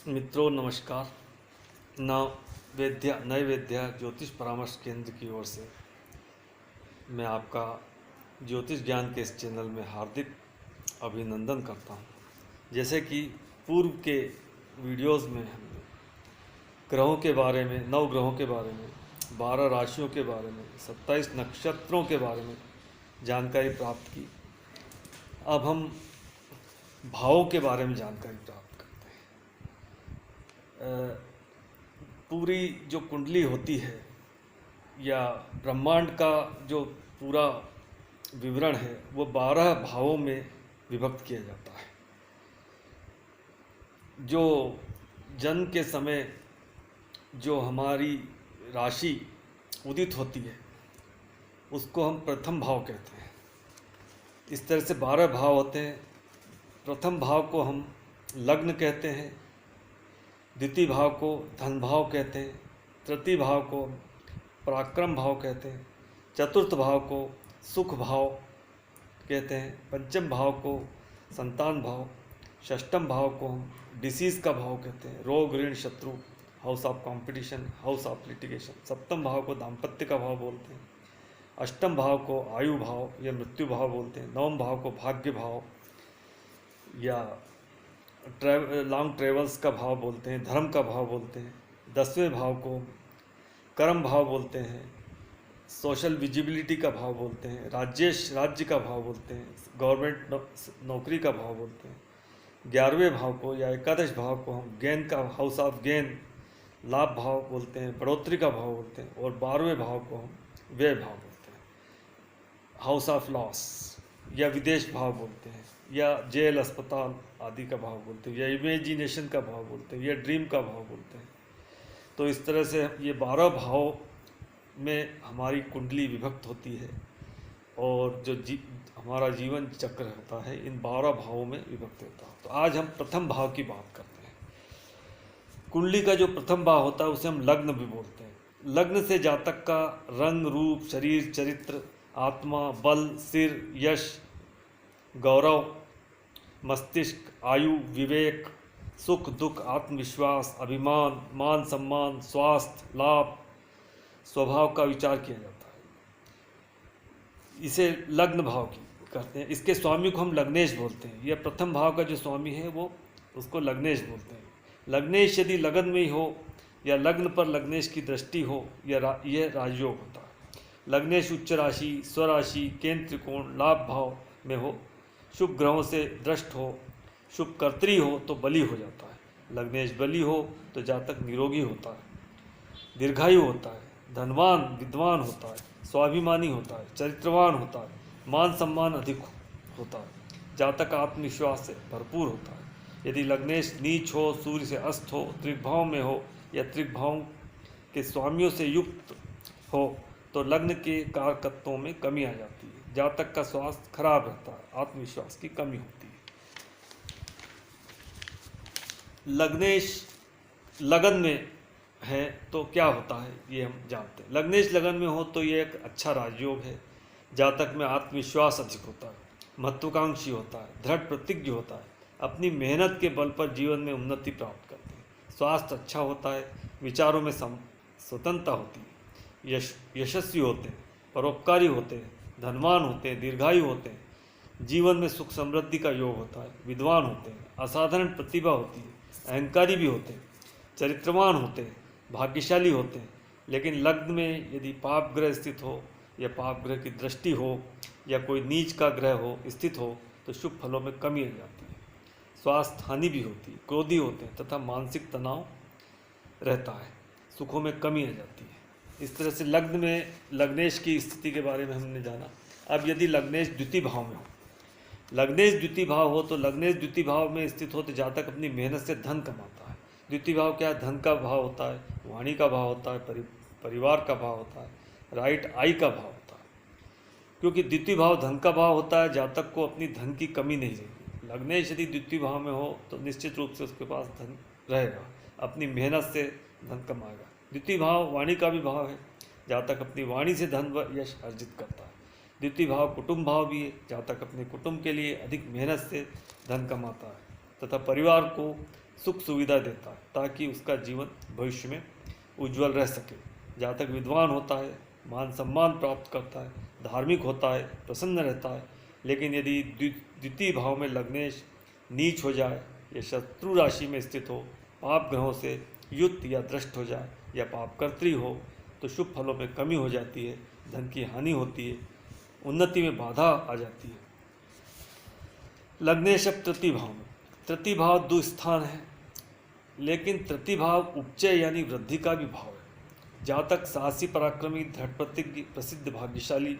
मित्रों नमस्कार। नववेद्या ज्योतिष परामर्श केंद्र की ओर से मैं आपका ज्योतिष ज्ञान के इस चैनल में हार्दिक अभिनंदन करता हूं। जैसे कि पूर्व के वीडियोस में हमने ग्रहों के बारे में, नौ ग्रहों के बारे में, 12 राशियों के बारे में, 27 नक्षत्रों के बारे में जानकारी प्राप्त की। अब हम भावों के बारे में जानकारी प्राप्त करते हैं। पूरी जो कुंडली होती है या ब्रह्मांड का जो पूरा विवरण है वो 12 भावों में विभक्त किया जाता है। जो जन्म के समय जो हमारी राशि उदित होती है उसको हम प्रथम भाव कहते हैं। इस तरह से 12 भाव होते हैं। प्रथम भाव को हम लग्न कहते हैं, द्वितीय भाव को धन भाव कहते हैं, तृतीय भाव को पराक्रम भाव कहते हैं, चतुर्थ भाव को सुख भाव कहते हैं, पंचम भाव को संतान भाव, षष्ठम भाव को हम डिसीज़ का भाव कहते हैं, रोग ऋण शत्रु, house of competition, house of litigation. सप्तम भाव को दाम्पत्य का भाव बोलते हैं, अष्टम भाव को आयु भाव या मृत्यु भाव बोलते हैं, नवम भाव को भाग्य भाव या लॉन्ग ट्रेवल्स का भाव बोलते हैं, धर्म का भाव बोलते हैं, 10वें भाव को कर्म भाव बोलते हैं, सोशल विजिबिलिटी का भाव बोलते हैं, राज्य का भाव बोलते हैं, गवर्नमेंट नौकरी का भाव बोलते हैं, 11वें भाव को या एकादश भाव को हम गेन का, हाउस ऑफ गेन, लाभ भाव बोलते हैं, बढ़ोतरी का भाव बोलते हैं, और 12वें भाव को हम व्यय भाव बोलते हैं, हाउस ऑफ लॉस या विदेश भाव बोलते हैं, या जेल अस्पताल आदि का भाव बोलते हैं, या इमेजिनेशन का भाव बोलते हैं, या ड्रीम का भाव बोलते हैं। तो इस तरह से ये 12 भाव में हमारी कुंडली विभक्त होती है और जो हमारा जीवन चक्र होता है इन 12 भावों में विभक्त होता है। तो आज हम प्रथम भाव की बात करते हैं। कुंडली का जो प्रथम भाव होता है उसे हम लग्न भी बोलते हैं। लग्न से जातक का रंग, रूप, शरीर, चरित्र, आत्मा, बल, सिर, यश, गौरव, मस्तिष्क, आयु, विवेक, सुख दुख, आत्मविश्वास, अभिमान, मान सम्मान, स्वास्थ्य, लाभ, स्वभाव का विचार किया जाता है। इसे लग्न भाव की कहते हैं। इसके स्वामी को हम लग्नेश बोलते हैं। यह प्रथम भाव का जो स्वामी है वो उसको लग्नेश बोलते हैं। लग्नेश यदि लगन में ही हो या लग्न पर लग्नेश की दृष्टि हो यह राजयोग होता है। लग्नेश उच्च राशि, स्वराशि, केंद्र त्रिकोण, लाभ भाव में हो, शुभ ग्रहों से दृष्ट हो, शुभ कर्त्री हो तो बली हो जाता है। लग्नेश बली हो तो जातक निरोगी होता है, दीर्घायु होता है, धनवान विद्वान होता है, स्वाभिमानी होता है, चरित्रवान होता है, मान सम्मान अधिक होता है, जातक आत्मविश्वास से भरपूर होता है। यदि लग्नेश नीच हो, सूर्य से अस्त हो, त्रिभाव में हो या त्रिभाव के स्वामियों से युक्त हो तो लग्न के कारकत्वों में कमी आ जाती है। जातक का स्वास्थ्य खराब रहता है, आत्मविश्वास की कमी होती है। लग्नेश लगन में है तो क्या होता है ये हम जानते हैं। लग्नेश लगन में हो तो ये एक अच्छा राजयोग है। जातक में आत्मविश्वास अधिक होता है, महत्वाकांक्षी होता है, दृढ़ प्रतिज्ञ होता है, अपनी मेहनत के बल पर जीवन में उन्नति प्राप्त करते हैं। स्वास्थ्य अच्छा होता है, विचारों में स्वतंत्रता होती है, यशस्वी होते हैं, परोपकारी होते हैं, धनवान होते हैं, दीर्घायु होते हैं, जीवन में सुख समृद्धि का योग होता है, विद्वान होते हैं, असाधारण प्रतिभा होती है, अहंकारी भी होते हैं, चरित्रवान होते हैं, भाग्यशाली होते हैं। लेकिन लग्न में यदि पाप ग्रह स्थित हो या पाप ग्रह की दृष्टि हो या कोई नीच का ग्रह हो स्थित हो तो शुभ फलों में कमी आ जाती है, स्वास्थ्य हानि भी होती है, क्रोधी होते हैं तथा मानसिक तनाव रहता है, सुखों में कमी आ जाती है। इस तरह से लग्न में लग्नेश की स्थिति के बारे में हमने जाना। अब यदि लग्नेश द्वितीय भाव में हो, लग्नेश द्वितीय भाव हो तो लग्नेश द्वितीय भाव में स्थित हो तो जातक अपनी मेहनत से धन कमाता है। द्वितीय भाव क्या है? धन का भाव होता है, वाणी का भाव होता है, परिवार का भाव होता है, राइट आई का भाव होता है। क्योंकि द्वितीय भाव धन का भाव होता है, जातक को अपनी धन की कमी नहीं रहेगी। लग्नेश यदि द्वितीय भाव में हो तो निश्चित रूप से उसके पास धन रहेगा, अपनी मेहनत से धन कमाएगा। द्वितीय भाव वाणी का भी भाव है, जातक अपनी वाणी से धन व यश अर्जित करता है। द्वितीय भाव कुटुंब भाव भी है, जातक अपने कुटुंब के लिए अधिक मेहनत से धन कमाता है तथा परिवार को सुख सुविधा देता है ताकि उसका जीवन भविष्य में उज्जवल रह सके। जातक विद्वान होता है, मान सम्मान प्राप्त करता है, धार्मिक होता है, प्रसन्न रहता है। लेकिन यदि द्वितीय भाव में लग्नेश नीच हो जाए या शत्रु राशि में स्थित हो, पाप ग्रहों से युक्त या दृष्ट हो जाए या पापकर्त्री हो, तो शुभ फलों में कमी हो जाती है, धन की हानि होती है, उन्नति में बाधा आ जाती है। लग्नेश अब तृतीय भाव में, तृतीय भाव दुस्थान है, लेकिन तृतीय भाव उपचय यानी वृद्धि का भी भाव है। जातक साहसी, पराक्रमी, दृढ़ प्रतिज्ञ, प्रसिद्ध, भाग्यशाली,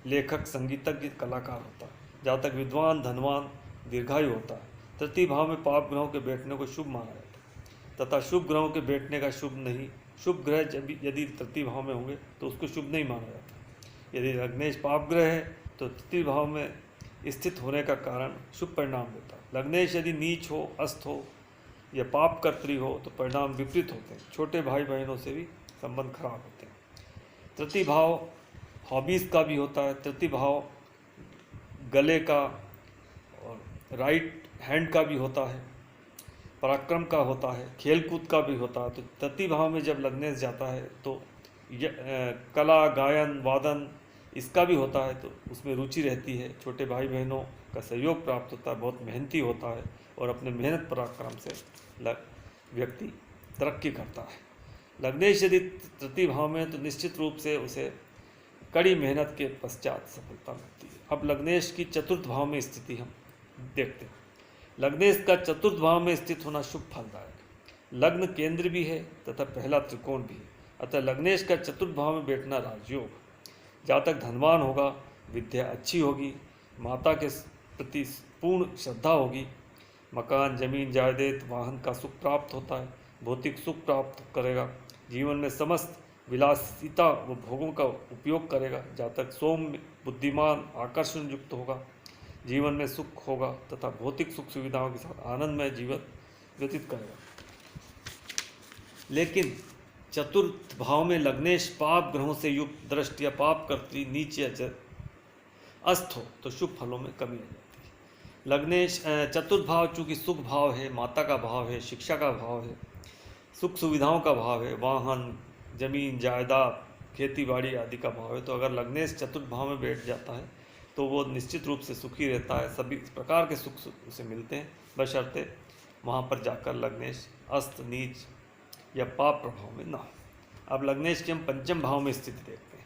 लेखक, संगीतज्ञ, कलाकार होता है। जातक विद्वान, धनवान, दीर्घायु होता है। तृतीय भाव में पाप ग्रहों के बैठने को शुभ माना जाता है तथा शुभ ग्रहों के बैठने का शुभ नहीं। शुभ ग्रह यदि तृतीय भाव में होंगे तो उसको शुभ नहीं माना जाता। यदि लग्नेश पाप ग्रह है तो तृतीय भाव में स्थित होने का कारण शुभ परिणाम देता है। लग्नेश यदि नीच हो, अस्त हो या पाप कर्त्री हो तो परिणाम विपरीत होते हैं। छोटे भाई बहनों से भी संबंध खराब होते हैं। तृतीय भाव हॉबीज़ का भी होता है। तृतीय भाव गले का और राइट हैंड का भी होता है, पराक्रम का होता है, खेल कूद का भी होता है। तो तृतीय भाव में जब लग्नेश जाता है तो कला, गायन, वादन इसका भी होता है, तो उसमें रुचि रहती है। छोटे भाई बहनों का सहयोग प्राप्त होता है, बहुत मेहनती होता है और अपने मेहनत पराक्रम से व्यक्ति तरक्की करता है। लग्नेश यदि तृतीय भाव में तो निश्चित रूप से उसे कड़ी मेहनत के पश्चात सफलता मिलती है। अब लग्नेश की चतुर्थ भाव में स्थिति हम देखते हैं। लग्नेश का चतुर्थ भाव में स्थित होना शुभ फलदायक। लग्न केंद्र भी है तथा पहला त्रिकोण भी है, अतः लग्नेश का चतुर्थ भाव में बैठना राजयोग। जातक धनवान होगा, विद्या अच्छी होगी, माता के प्रति पूर्ण श्रद्धा होगी, मकान, जमीन, जायदाद, वाहन का सुख प्राप्त होता है, भौतिक सुख प्राप्त करेगा, जीवन में समस्त विलासिता व भोगों का उपयोग करेगा। जातक सौम्य, बुद्धिमान, आकर्षण युक्त होगा, जीवन में सुख होगा तथा भौतिक सुख सुविधाओं के साथ आनंदमय जीवन व्यतीत करेगा। लेकिन चतुर्थ भाव में लग्नेश पाप ग्रहों से युक्त, दृष्ट या पाप कर्त्री, नीच या अस्त हो तो शुभ फलों में कमी आ जाती है। लग्नेश चतुर्थ भाव चूँकि सुख भाव है, माता का भाव है, शिक्षा का भाव है, सुख सुविधाओं का भाव है, वाहन, जमीन, जायदाद, खेती बाड़ी आदि का भाव है, तो अगर लग्नेश चतुर्थ भाव में बैठ जाता है तो वो निश्चित रूप से सुखी रहता है। सभी प्रकार के सुख उसे मिलते हैं, बशर्ते वहाँ पर जाकर लग्नेश अस्त, नीच या पाप प्रभाव में ना हो। अब लग्नेश के हम पंचम भाव में स्थिति देखते हैं।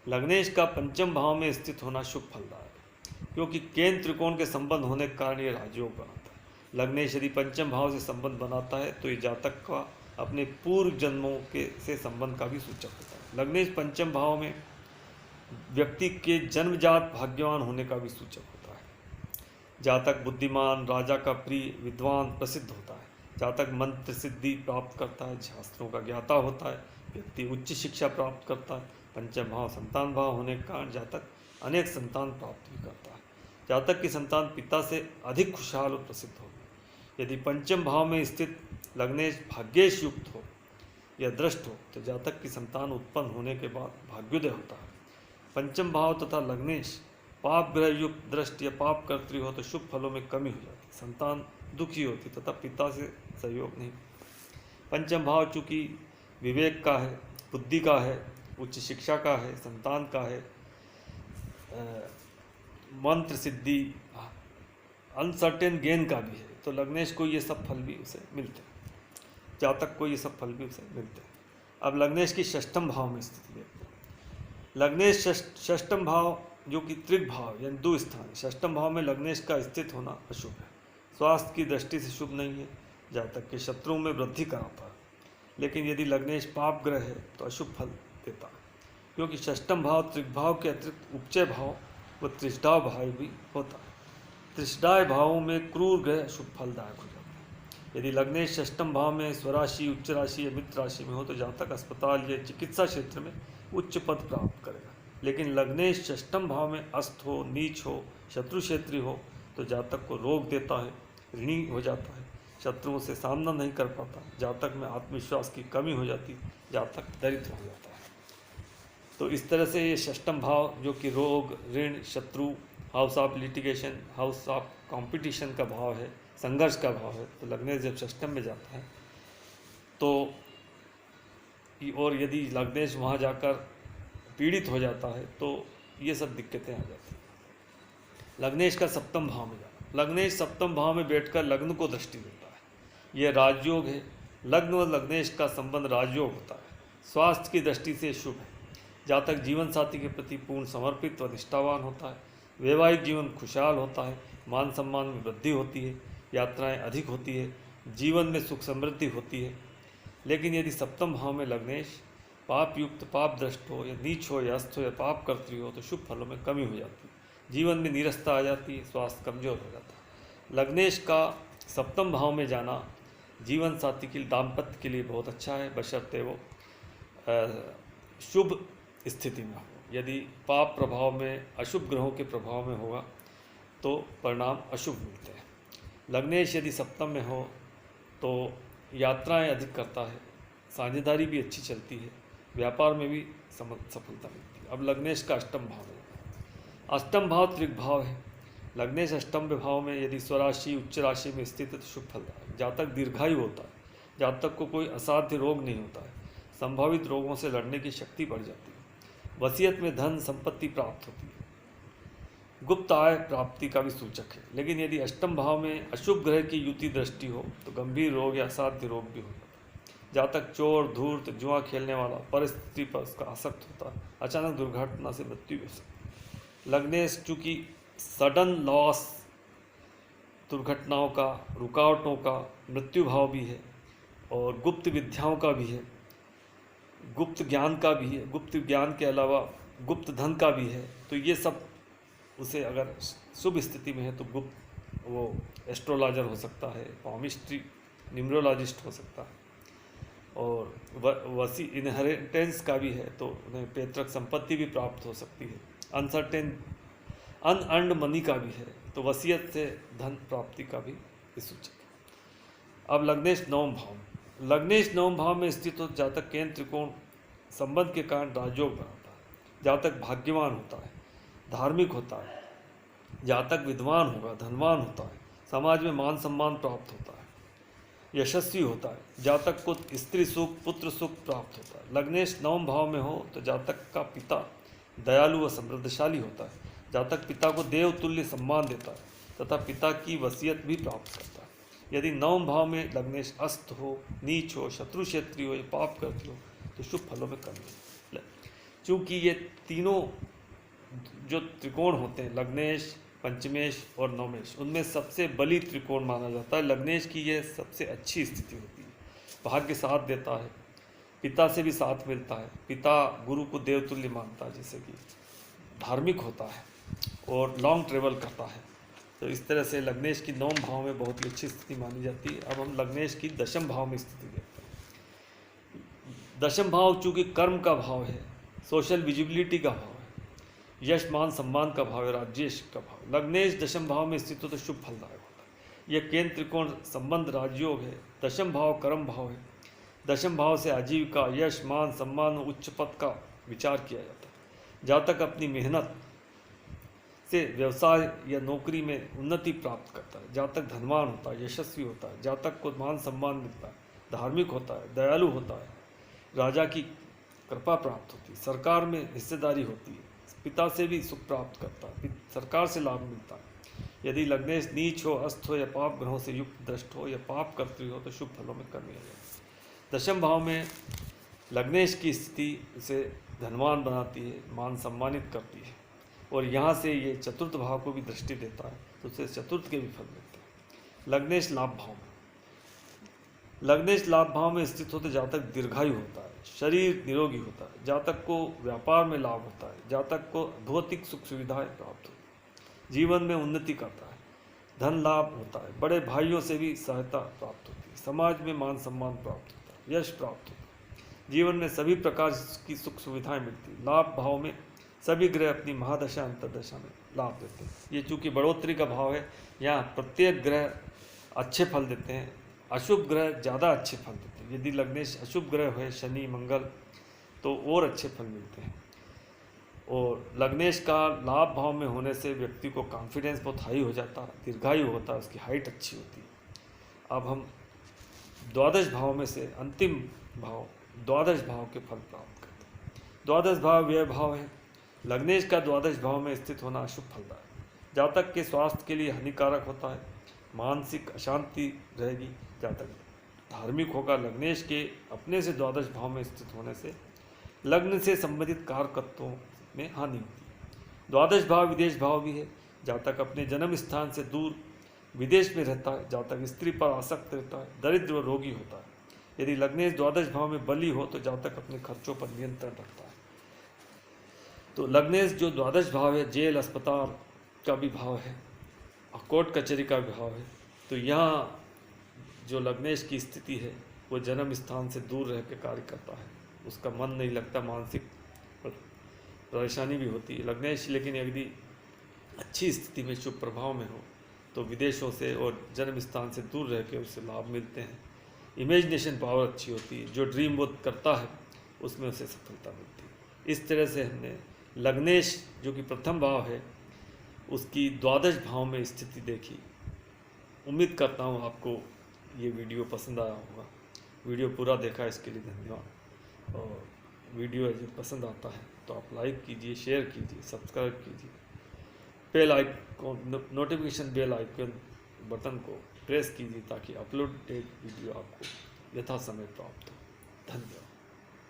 लग्नेश का पंचम भाव में स्थित होना शुभ फलदायक, क्योंकि केंद्र त्रिकोण के संबंध होने के कारण ये राजयोग बनाता है। लग्नेश यदि पंचम भाव से संबंध बनाता है तो ये जातक का अपने पूर्व जन्मों के से संबंध का भी सूचक होता है। लग्नेश पंचम भाव में व्यक्ति के जन्मजात भाग्यवान होने का भी सूचक होता है। जातक बुद्धिमान, राजा का प्रिय, विद्वान, प्रसिद्ध होता है। जातक मंत्र सिद्धि प्राप्त करता है, शास्त्रों का ज्ञाता होता है, व्यक्ति उच्च शिक्षा प्राप्त करता है। पंचम भाव संतान भाव होने के कारण जातक अनेक संतान प्राप्त भी करता है। जातक की संतान पिता से अधिक खुशहाल और प्रसिद्ध होगी। यदि पंचम भाव में स्थित लग्नेश भाग्येश युक्त हो या दृष्ट हो तो जातक की संतान उत्पन्न होने के बाद भाग्योदय होता है। पंचम भाव तथा लग्नेश पाप ग्रह युक्त, दृष्ट या पाप कर्त्री हो तो शुभ फलों में कमी हो जाती, संतान दुखी होती तथा पिता से सहयोग नहीं। पंचम भाव चूँकि विवेक का है, बुद्धि का है, उच्च शिक्षा का है, संतान का है, मंत्र सिद्धि, अनसर्टेन गेन का भी है, तो लग्नेश को ये सब फल भी उसे मिलते हैं, जातक को ये सब फल भी उसे मिलते हैं। अब लग्नेश की षष्ठम भाव में स्थिति देखते हैं। लग्नेश षष्ठम भाव जो कि त्रिक भाव यानी दो स्थान, षष्ठम भाव में लग्नेश का स्थित होना अशुभ है, स्वास्थ्य की दृष्टि से शुभ नहीं है, जातक के शत्रुओं में वृद्धि कराता है। लेकिन यदि लग्नेश पाप ग्रह है तो अशुभ फल देता है, क्योंकि षष्ठम भाव त्रिक भाव के अतिरिक्त उपचय भाव व त्रिष्ठाव भाव भी होता है। त्रिष्ठाय भावों में क्रूर ग्रह शुभ फलदायक हो जाता है। यदि लग्नेश षष्ठम भाव में स्वराशि, उच्च राशि या मित्र राशि में हो तो जातक अस्पताल या चिकित्सा क्षेत्र में उच्च पद प्राप्त करेगा। लेकिन लग्नेश षष्ठम भाव में अस्त हो, नीच हो, शत्रु क्षेत्री हो तो जातक को रोग देता है, ऋणी हो जाता है, शत्रुओं से सामना नहीं कर पाता, जातक में आत्मविश्वास की कमी हो जाती, जातक दरिद्र हो जाता है। तो इस तरह से ये षष्ठम भाव जो कि रोग, ऋण, शत्रु, house of litigation, house of competition का भाव है, संघर्ष का भाव है, तो लग्नेश जब षष्ठम में जाता है तो और यदि लग्नेश वहाँ जाकर पीड़ित हो जाता है तो ये सब दिक्कतें आ जाती हैं। लग्नेश का सप्तम भाव में जाना, लग्नेश सप्तम भाव में बैठकर लग्न को दृष्टि देता है। यह राजयोग है। लग्न व लग्नेश का संबंध राजयोग होता है। स्वास्थ्य की दृष्टि से शुभ है। जातक जीवन साथी के प्रति पूर्ण समर्पित व निष्ठावान होता है। वैवाहिक जीवन खुशहाल होता है। मान सम्मान में वृद्धि होती है। यात्राएं अधिक होती है। जीवन में सुख समृद्धि होती है। लेकिन यदि सप्तम भाव में लग्नेश पाप युक्त, पाप दृष्ट हो या नीच हो या अस्त हो या पाप कर्तृ हो तो शुभ फलों में कमी हो जाती है। जीवन में नीरसता आ जाती है। स्वास्थ्य कमजोर हो जाता है। लग्नेश का सप्तम भाव में जाना जीवन साथी के लिए, दाम्पत्य के लिए बहुत अच्छा है, बशर्ते वो शुभ स्थिति में हो। यदि पाप प्रभाव में, अशुभ ग्रहों के प्रभाव में होगा तो परिणाम अशुभ मिलते हैं। लग्नेश यदि सप्तम में हो तो यात्राएं अधिक करता है। साझेदारी भी अच्छी चलती है। व्यापार में भी सफलता मिलती है। अब लग्नेश का अष्टम भाव है। अष्टम भाव त्रिक भाव है। लग्नेश अष्टम भाव में यदि स्वराशि उच्च राशि में स्थित है तो शुभ फलदायक है। जातक दीर्घायु होता है। जातक को कोई असाध्य रोग नहीं होता है। संभावित रोगों से लड़ने की शक्ति बढ़ जाती है। वसीयत में धन संपत्ति प्राप्त होती है। गुप्त आय प्राप्ति का भी सूचक है। लेकिन यदि अष्टम भाव में अशुभ ग्रह की युति दृष्टि हो तो गंभीर रोग या असाध्य रोग भी हो जाता है। जातक चोर, धूर्त, जुआ खेलने वाला, परिस्थिति पर उसका आसक्त होता है। अचानक दुर्घटना से मृत्यु भी हो सकती है। लग्नेश चूँकि सडन लॉस, दुर्घटनाओं का, रुकावटों का, मृत्यु भाव भी है और गुप्त विद्याओं का भी है, गुप्त ज्ञान का भी है, गुप्त ज्ञान के अलावा गुप्त धन का भी है। तो ये सब उसे अगर शुभ स्थिति में है तो गुप्त वो एस्ट्रोलॉजर हो सकता है, पॉमिस्ट्री, न्यूमरोलॉजिस्ट हो सकता है और वसी इनहेरिटेंस का भी है तो उन्हें पैतृक संपत्ति भी प्राप्त हो सकती है। अनअर्न्ड मनी का भी है तो वसीयत से धन प्राप्ति का भी सूचक है। अब लग्नेश नवम भाव में, लग्नेश नवम भाव में स्थित हो जातक केंद्र त्रिकोण संबंध के कारण राजयोग बनाता है। जातक भाग्यवान होता है, धार्मिक होता है। जातक विद्वान होगा, धनवान होता है। समाज में मान सम्मान प्राप्त होता है, यशस्वी होता है। जातक को स्त्री सुख, पुत्र सुख प्राप्त होता है। लग्नेश नवम भाव में हो तो जातक का पिता दयालु व समृद्धशाली होता है। जातक पिता को देव तुल्य सम्मान देता है तथा पिता की वसीयत भी प्राप्त करता है। यदि नवम भाव में लग्नेश अस्त हो, नीच हो, शत्रु क्षेत्री हो या पाप करती हो तो शुभ फलों में कमी है। चूँकि ये तीनों जो त्रिकोण होते हैं, लग्नेश, पंचमेश और नवमेश, उनमें सबसे बली त्रिकोण माना जाता है। लग्नेश की यह सबसे अच्छी स्थिति होती है। भाग्य साथ देता है, पिता से भी साथ मिलता है, पिता गुरु को देवतुल्य मानता है, जैसे कि धार्मिक होता है और लॉन्ग ट्रेवल करता है। तो इस तरह से लग्नेश की नवम भाव में बहुत ही अच्छी स्थिति मानी जाती है। अब हम लग्नेश की दशम भाव में स्थिति देखते हैं। दशम भाव चूँकि कर्म का भाव है, सोशल विजिबिलिटी का भाव है, यश मान सम्मान का भाव है, राज्येश का भाव। लग्नेश दशम भाव में स्थित हो तो शुभ फलदायक होता है। यह केंद्र त्रिकोण संबंध राजयोग है। दशम भाव कर्म भाव है। दशम भाव से आजीविका, यश, मान सम्मान, उच्च पद का विचार किया जाता है। जातक अपनी मेहनत से व्यवसाय या नौकरी में उन्नति प्राप्त करता है। जातक धनवान होता है, यशस्वी होता है। जातक को मान सम्मान मिलता है, धार्मिक होता है, दयालु होता है, राजा की कृपा प्राप्त होती है, सरकार में हिस्सेदारी होती है, पिता से भी सुख प्राप्त करता है, सरकार से लाभ मिलता है। यदि लग्नेश नीच हो, अस्त हो या पाप ग्रहों से युक्त दृष्ट हो या पाप कर्तृ हो तो शुभ फलों में कमी आ जाती है। दशम भाव में लग्नेश की स्थिति उसे धनवान बनाती है, मान सम्मानित करती है और यहाँ से ये चतुर्थ भाव को भी दृष्टि देता है तो उसे चतुर्थ के भी फल मिलते हैं। लग्नेश लाभ भाव में, लग्नेश लाभ भाव में स्थित होते जातक दीर्घायु होता है, शरीर निरोगी होता है। जातक को व्यापार में लाभ होता है। जातक को भौतिक सुख सुविधाएं प्राप्त होती है। जीवन में उन्नति करता है, धन लाभ होता है। बड़े भाइयों से भी सहायता प्राप्त होती है। समाज में मान सम्मान प्राप्त होता है, यश प्राप्त होता है। जीवन में सभी प्रकार की सुख सुविधाएं मिलती है। लाभ भाव में सभी ग्रह अपनी महादशा अंतर्दशा में लाभ देते हैं। ये चूँकि बढ़ोतरी का भाव है, यहाँ प्रत्येक ग्रह अच्छे फल देते हैं, अशुभ ग्रह ज़्यादा अच्छे फल देते हैं। यदि लग्नेश अशुभ ग्रह है, शनि, मंगल, तो और अच्छे फल मिलते हैं। और लग्नेश का लाभ भाव में होने से व्यक्ति को कॉन्फिडेंस बहुत हाई हो जाता है, दीर्घायु होता है, उसकी हाइट अच्छी होती है। अब हम द्वादश भाव में से अंतिम भाव द्वादश भाव के फल प्राप्त करते हैं। द्वादश भाव व्यय भाव है। लग्नेश का द्वादश भाव में स्थित होना अशुभ फलदायक है। जातक के स्वास्थ्य के लिए हानिकारक होता है, मानसिक अशांति रहेगी। जातक धार्मिक होगा। लग्नेश के अपने से द्वादश भाव में स्थित होने से लग्न से संबंधित कारकत्वों में हानि होती है। द्वादश भाव विदेश भाव भी है। जातक अपने जन्म स्थान से दूर विदेश में रहता है। जातक स्त्री पर आसक्त रहता है, दरिद्र व रोगी होता है। यदि लग्नेश द्वादश भाव में बली हो तो जातक अपने खर्चों पर नियंत्रण रखता है। तो लग्नेश जो द्वादश भाव है, जेल अस्पताल का भी भाव है और कोर्ट कचहरी का भी भाव है। तो यहाँ जो लग्नेश की स्थिति है वो जन्म स्थान से दूर रह के कार्य करता है, उसका मन नहीं लगता, मानसिक परेशानी भी होती है लग्नेश। लेकिन यदि अच्छी स्थिति में शुभ प्रभाव में हो तो विदेशों से और जन्म स्थान से दूर रह के उससे लाभ मिलते हैं। इमेजिनेशन पावर अच्छी होती है, जो ड्रीम वो करता है उसमें उसे सफलता मिलती है। इस तरह से हमने लग्नेश जो कि प्रथम भाव है उसकी द्वादश भाव में स्थिति देखी। उम्मीद करता हूँ आपको ये वीडियो पसंद आया होगा। वीडियो पूरा देखा इसके लिए धन्यवाद। और वीडियो यदि पसंद आता है तो आप लाइक कीजिए, शेयर कीजिए, सब्सक्राइब कीजिए, bell icon notification bell icon button को प्रेस कीजिए ताकि अपलोडेड वीडियो आपको यथा समय प्राप्त हो। धन्यवाद।